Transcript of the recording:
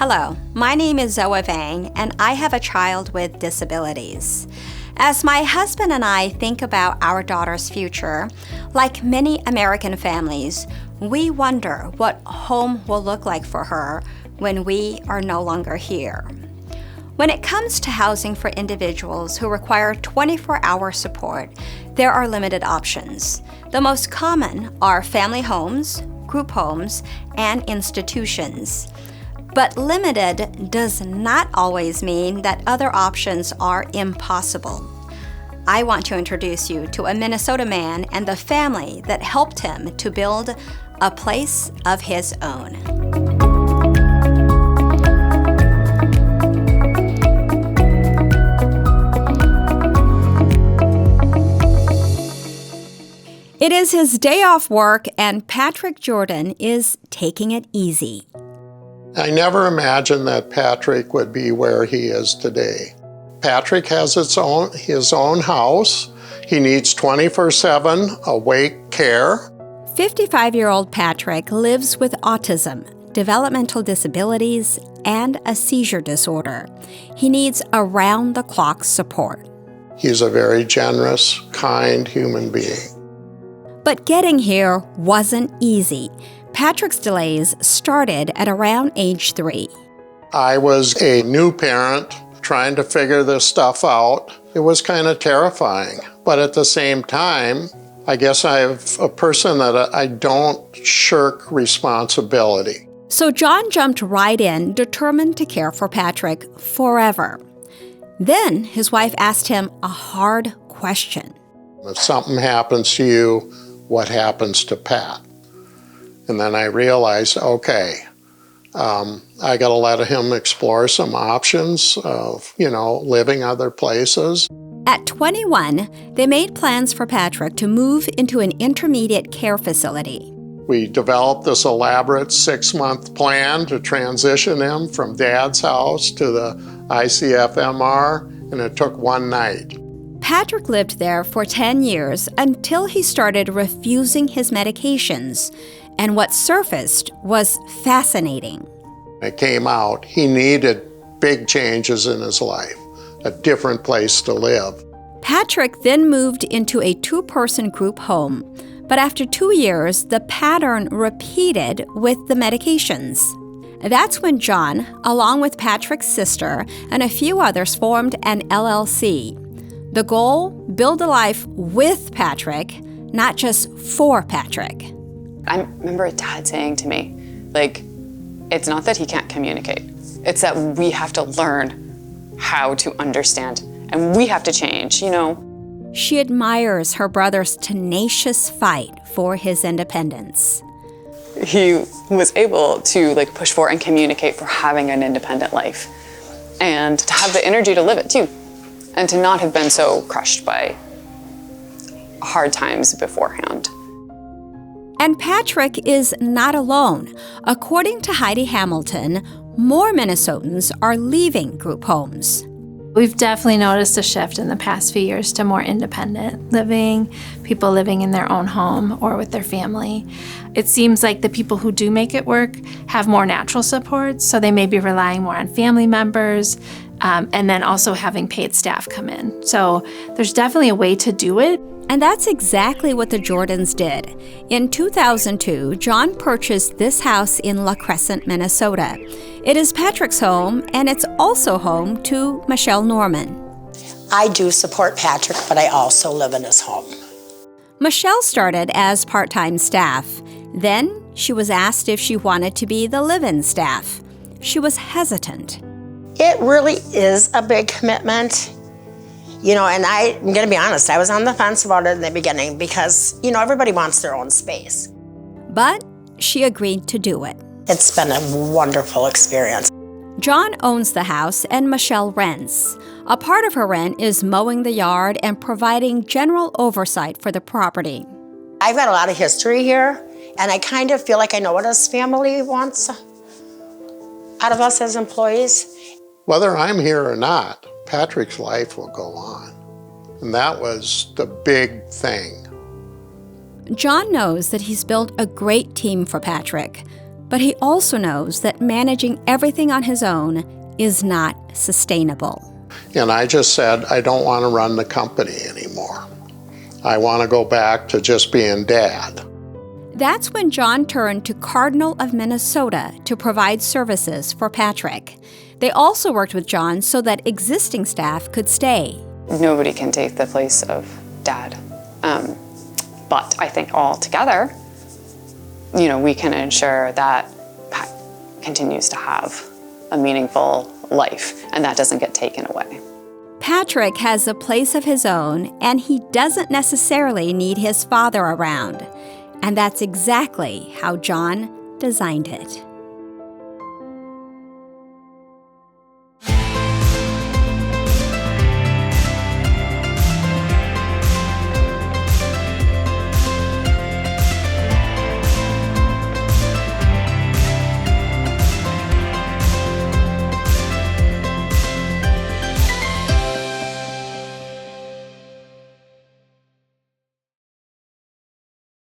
Hello, my name is Zoa Vang, and I have a child with disabilities. As my husband and I think about our daughter's future, like many American families, we wonder what home will look like for her when we are no longer here. When it comes to housing for individuals who require 24-hour support, there are limited options. The most common are family homes, group homes, and institutions. But limited does not always mean that other options are impossible. I want to introduce you to a Minnesota man and the family that helped him to build a place of his own. It is his day off work, and Patrick Jordan is taking it easy. I never imagined that Patrick would be where he is today. Patrick has his own house. He needs 24/7 awake care. 55-year-old Patrick lives with autism, developmental disabilities, and a seizure disorder. He needs around-the-clock support. He's a very generous, kind human being. But getting here wasn't easy. Patrick's delays started at around age 3. I was a new parent trying to figure this stuff out. It was kind of terrifying. But at the same time, I guess I'm a person that I don't shirk responsibility. So John jumped right in, determined to care for Patrick forever. Then his wife asked him a hard question. If something happens to you, what happens to Pat? And then I realized, okay, I got to let him explore some options of, living other places. At 21, they made plans for Patrick to move into an intermediate care facility. We developed this elaborate 6-month plan to transition him from Dad's house to the ICFMR, and it took one night. Patrick lived there for 10 years until he started refusing his medications, and what surfaced was fascinating. It came out he needed big changes in his life, a different place to live. Patrick then moved into a 2-person group home, but after 2 years, the pattern repeated with the medications. That's when John, along with Patrick's sister and a few others, formed an LLC. The goal? Build a life with Patrick, not just for Patrick. I remember Dad saying to me, it's not that he can't communicate. It's that we have to learn how to understand, and we have to change, She admires her brother's tenacious fight for his independence. He was able to push for and communicate for having an independent life, and to have the energy to live it too, and to not have been so crushed by hard times beforehand. And Patrick is not alone. According to Heidi Hamilton, more Minnesotans are leaving group homes. We've definitely noticed a shift in the past few years to more independent living, people living in their own home or with their family. It seems like the people who do make it work have more natural support, so they may be relying more on family members, and then also having paid staff come in. So there's definitely a way to do it. And that's exactly what the Jordans did. In 2002, John purchased this house in La Crescent, Minnesota. It is Patrick's home, and it's also home to Michelle Norman. I do support Patrick, but I also live in his home. Michelle started as part-time staff. Then she was asked if she wanted to be the live-in staff. She was hesitant. It really is a big commitment. And I'm going to be honest, I was on the fence about it in the beginning because, everybody wants their own space. But she agreed to do it. It's been a wonderful experience. John owns the house and Michelle rents. A part of her rent is mowing the yard and providing general oversight for the property. I've got a lot of history here, and I kind of feel like I know what his family wants out of us as employees. Whether I'm here or not, Patrick's life will go on. And that was the big thing. John knows that he's built a great team for Patrick, But he also knows that managing everything on his own is not sustainable. And I just said, I don't want to run the company anymore. I want to go back to just being dad. That's when John turned to Cardinal of Minnesota to provide services for Patrick. They also worked with John so that existing staff could stay. Nobody can take the place of dad. But I think all together, we can ensure that Pat continues to have a meaningful life, and that doesn't get taken away. Patrick has a place of his own, and he doesn't necessarily need his father around. And that's exactly how John designed it.